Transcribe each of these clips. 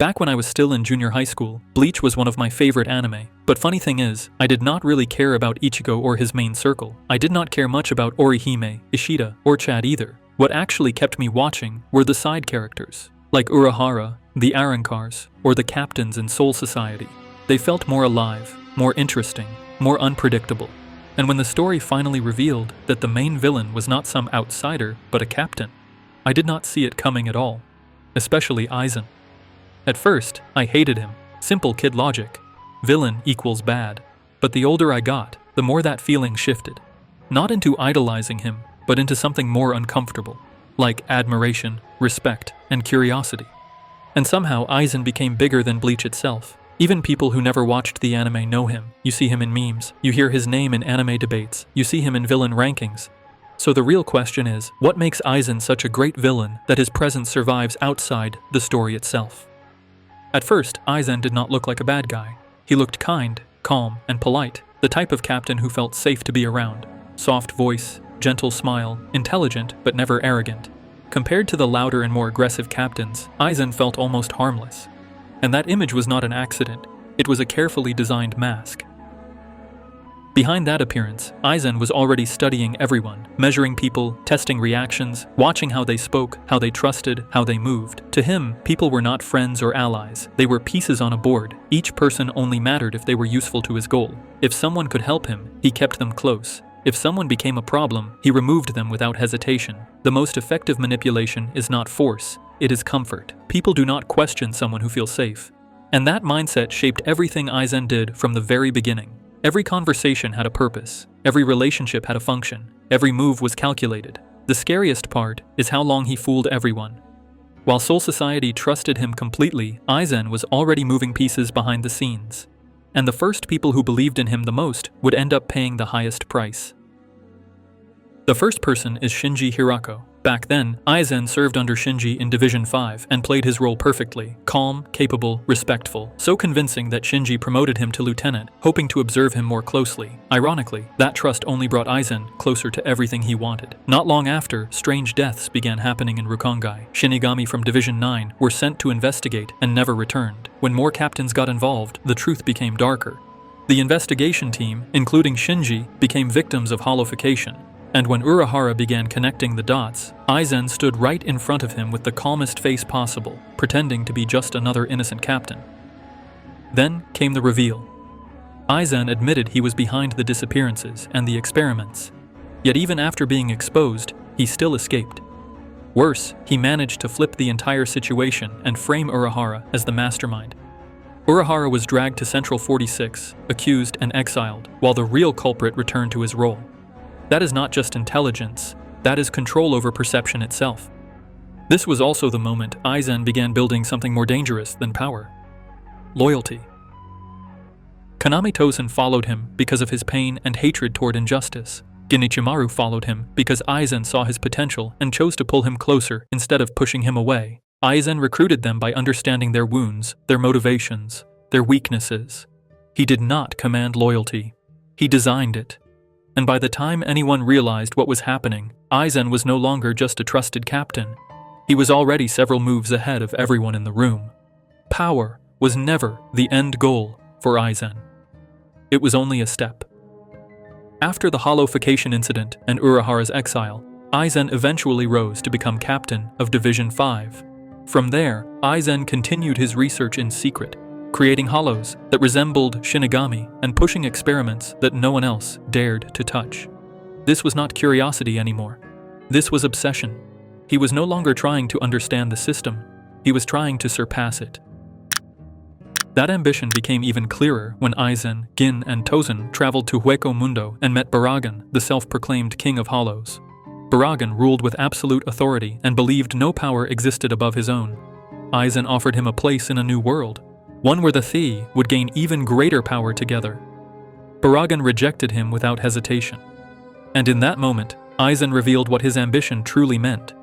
Back when I was still in junior high school, Bleach was one of my favorite anime. But funny thing is, I did not really care about Ichigo or his main circle. I did not care much about Orihime, Ishida, or Chad either. What actually kept me watching were the side characters, like Urahara, the Arankars, or the captains in Soul Society. They felt more alive, more interesting, more unpredictable. And when the story finally revealed that the main villain was not some outsider, but a captain, I did not see it coming at all, especially Aizen. At first, I hated him. Simple kid logic. Villain equals bad. But the older I got, the more that feeling shifted. Not into idolizing him, but into something more uncomfortable, like admiration, respect, and curiosity. And somehow Aizen became bigger than Bleach itself. Even people who never watched the anime know him. You see him in memes, you hear his name in anime debates, you see him in villain rankings. So the real question is, what makes Aizen such a great villain that his presence survives outside the story itself? At first, Aizen did not look like a bad guy. He looked kind, calm, and polite, the type of captain who felt safe to be around. Soft voice, gentle smile, intelligent but never arrogant. Compared to the louder and more aggressive captains, Aizen felt almost harmless. And that image was not an accident, it was a carefully designed mask. Behind that appearance, Aizen was already studying everyone, measuring people, testing reactions, watching how they spoke, how they trusted, how they moved. To him, people were not friends or allies. They were pieces on a board. Each person only mattered if they were useful to his goal. If someone could help him, he kept them close. If someone became a problem, he removed them without hesitation. The most effective manipulation is not force, it is comfort. People do not question someone who feels safe. And that mindset shaped everything Aizen did from the very beginning. Every conversation had a purpose, every relationship had a function, every move was calculated. The scariest part is how long he fooled everyone. While Soul Society trusted him completely, Aizen was already moving pieces behind the scenes. And the first people who believed in him the most would end up paying the highest price. The first person is Shinji Hirako. Back then, Aizen served under Shinji in Division 5 and played his role perfectly, calm, capable, respectful, so convincing that Shinji promoted him to lieutenant, hoping to observe him more closely. Ironically, that trust only brought Aizen closer to everything he wanted. Not long after, strange deaths began happening in Rukongai. Shinigami from Division 9 were sent to investigate and never returned. When more captains got involved, the truth became darker. The investigation team, including Shinji, became victims of holofication. And when Urahara began connecting the dots, Aizen stood right in front of him with the calmest face possible, pretending to be just another innocent captain. Then came the reveal. Aizen admitted he was behind the disappearances and the experiments. Yet even after being exposed, he still escaped. Worse, he managed to flip the entire situation and frame Urahara as the mastermind. Urahara was dragged to Central 46, accused and exiled, while the real culprit returned to his role. That is not just intelligence, that is control over perception itself. This was also the moment Aizen began building something more dangerous than power: loyalty. Kaname Tosen followed him because of his pain and hatred toward injustice. Genichimaru followed him because Aizen saw his potential and chose to pull him closer instead of pushing him away. Aizen recruited them by understanding their wounds, their motivations, their weaknesses. He did not command loyalty. He designed it. And by the time anyone realized what was happening, Aizen was no longer just a trusted captain. He was already several moves ahead of everyone in the room. Power was never the end goal for Aizen. It was only a step. After the holofication incident and Urahara's exile, Aizen eventually rose to become captain of Division 5. From there, Aizen continued his research in secret, creating hollows that resembled Shinigami and pushing experiments that no one else dared to touch. This was not curiosity anymore. This was obsession. He was no longer trying to understand the system. He was trying to surpass it. That ambition became even clearer when Aizen, Gin, and Tosen traveled to Hueco Mundo and met Baragan, the self-proclaimed king of hollows. Baragan ruled with absolute authority and believed no power existed above his own. Aizen offered him a place in a new world, one where the Thea would gain even greater power together. Baragan rejected him without hesitation. And in that moment, Aizen revealed what his ambition truly meant.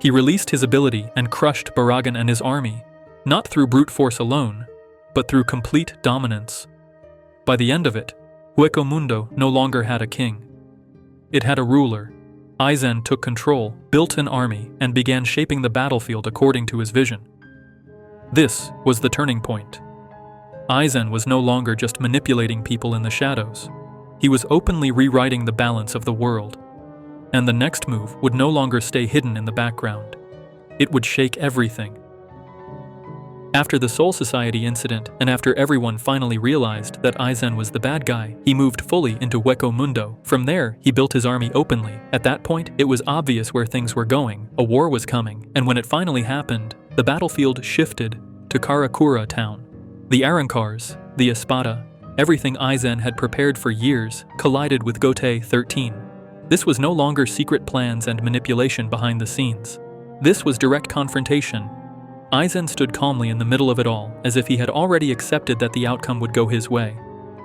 He released his ability and crushed Baragan and his army, not through brute force alone, but through complete dominance. By the end of it, Hueco Mundo no longer had a king. It had a ruler. Aizen took control, built an army, and began shaping the battlefield according to his vision. This was the turning point. Aizen was no longer just manipulating people in the shadows. He was openly rewriting the balance of the world. And the next move would no longer stay hidden in the background. It would shake everything. After the Soul Society incident, and after everyone finally realized that Aizen was the bad guy, he moved fully into Hueco Mundo. From there, he built his army openly. At that point, it was obvious where things were going. A war was coming, and when it finally happened, the battlefield shifted to Karakura town. The Arancars, the Espada, everything Aizen had prepared for years, collided with Gote 13. This was no longer secret plans and manipulation behind the scenes. This was direct confrontation. Aizen stood calmly in the middle of it all, as if he had already accepted that the outcome would go his way.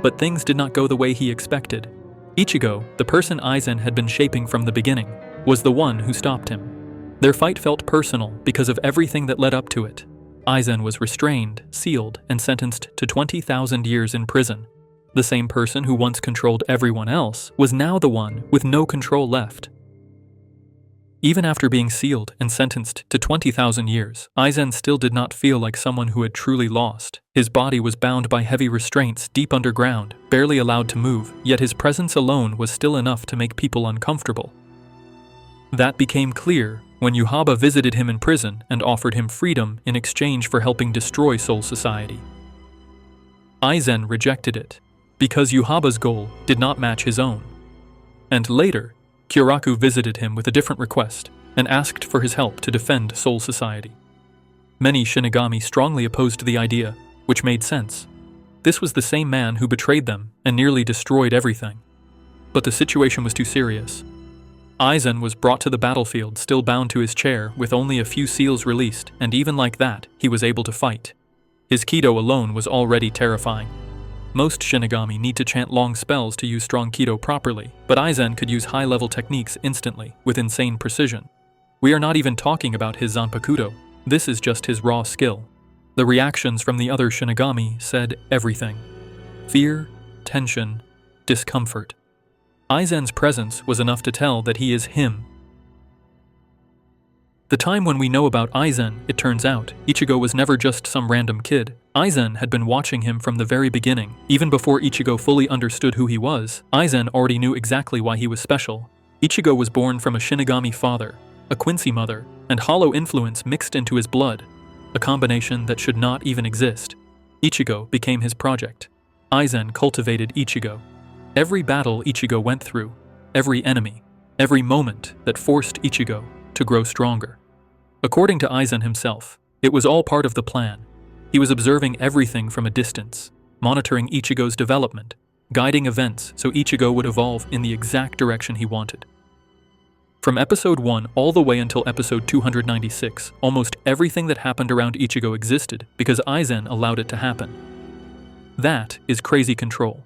But things did not go the way he expected. Ichigo, the person Aizen had been shaping from the beginning, was the one who stopped him. Their fight felt personal because of everything that led up to it. Aizen was restrained, sealed, and sentenced to 20,000 years in prison. The same person who once controlled everyone else was now the one with no control left. Even after being sealed and sentenced to 20,000 years, Aizen still did not feel like someone who had truly lost. His body was bound by heavy restraints deep underground, barely allowed to move, yet his presence alone was still enough to make people uncomfortable. That became clear when Yhwach visited him in prison and offered him freedom in exchange for helping destroy Soul Society. Aizen rejected it, because Yhwach's goal did not match his own. And later, Kyoraku visited him with a different request and asked for his help to defend Soul Society. Many Shinigami strongly opposed the idea, which made sense. This was the same man who betrayed them and nearly destroyed everything. But the situation was too serious. Aizen was brought to the battlefield still bound to his chair with only a few seals released, and even like that, he was able to fight. His kido alone was already terrifying. Most Shinigami need to chant long spells to use strong kido properly, but Aizen could use high-level techniques instantly, with insane precision. We are not even talking about his zanpakuto. This is just his raw skill. The reactions from the other Shinigami said everything. Fear, tension, discomfort. Aizen's presence was enough to tell that he is him. The time when we know about Aizen, it turns out, Ichigo was never just some random kid. Aizen had been watching him from the very beginning. Even before Ichigo fully understood who he was, Aizen already knew exactly why he was special. Ichigo was born from a Shinigami father, a Quincy mother, and hollow influence mixed into his blood, a combination that should not even exist. Ichigo became his project. Aizen cultivated Ichigo. Every battle Ichigo went through, every enemy, every moment that forced Ichigo to grow stronger. According to Aizen himself, it was all part of the plan. He was observing everything from a distance, monitoring Ichigo's development, guiding events so Ichigo would evolve in the exact direction he wanted. From episode 1 all the way until episode 296, almost everything that happened around Ichigo existed because Aizen allowed it to happen. That is crazy control.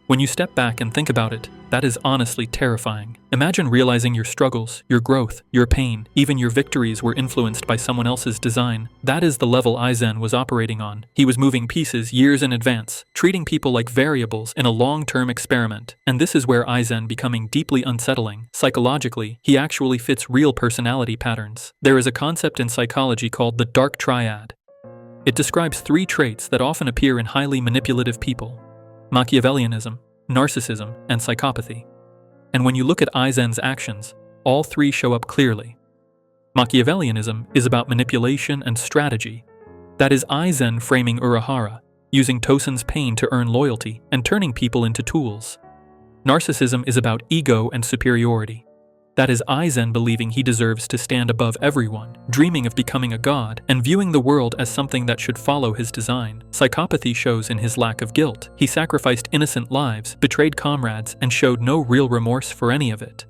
When you step back and think about it, that is honestly terrifying. Imagine realizing your struggles, your growth, your pain, even your victories were influenced by someone else's design. That is the level Aizen was operating on. He was moving pieces years in advance, treating people like variables in a long-term experiment. And this is where Aizen becoming deeply unsettling. Psychologically, he actually fits real personality patterns. There is a concept in psychology called the dark triad. It describes 3 traits that often appear in highly manipulative people: Machiavellianism, narcissism, and psychopathy. And when you look at Aizen's actions, all 3 show up clearly. Machiavellianism is about manipulation and strategy. That is Aizen framing Urahara, using Tosen's pain to earn loyalty and turning people into tools. Narcissism is about ego and superiority. That is Aizen believing he deserves to stand above everyone, dreaming of becoming a god, and viewing the world as something that should follow his design. Psychopathy shows in his lack of guilt. He sacrificed innocent lives, betrayed comrades, and showed no real remorse for any of it.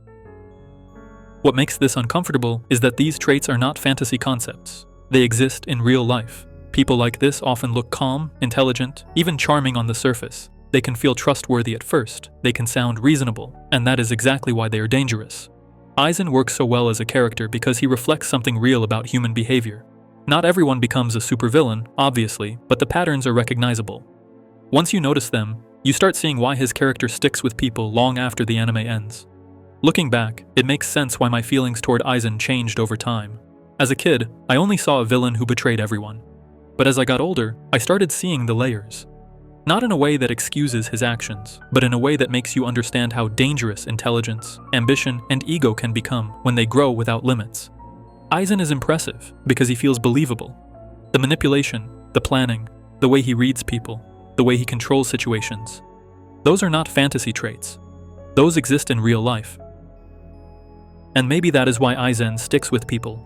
What makes this uncomfortable is that these traits are not fantasy concepts. They exist in real life. People like this often look calm, intelligent, even charming on the surface. They can feel trustworthy at first. They can sound reasonable, and that is exactly why they are dangerous. Aizen works so well as a character because he reflects something real about human behavior. Not everyone becomes a supervillain, obviously, but the patterns are recognizable. Once you notice them, you start seeing why his character sticks with people long after the anime ends. Looking back, it makes sense why my feelings toward Aizen changed over time. As a kid, I only saw a villain who betrayed everyone. But as I got older, I started seeing the layers. Not in a way that excuses his actions, but in a way that makes you understand how dangerous intelligence, ambition, and ego can become when they grow without limits. Aizen is impressive because he feels believable. The manipulation, the planning, the way he reads people, the way he controls situations. Those are not fantasy traits. Those exist in real life. And maybe that is why Aizen sticks with people.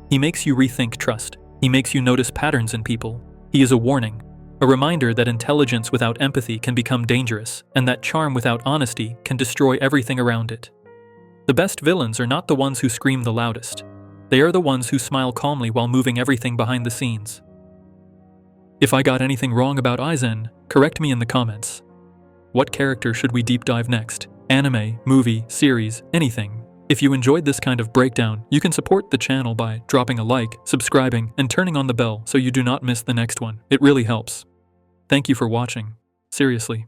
He makes you rethink trust. He makes you notice patterns in people. He is a warning, a reminder that intelligence without empathy can become dangerous, and that charm without honesty can destroy everything around it. The best villains are not the ones who scream the loudest. They are the ones who smile calmly while moving everything behind the scenes. If I got anything wrong about Aizen, correct me in the comments. What character should we deep dive next? Anime, movie, series, anything. If you enjoyed this kind of breakdown, you can support the channel by dropping a like, subscribing, and turning on the bell so you do not miss the next one. It really helps. Thank you for watching. Seriously.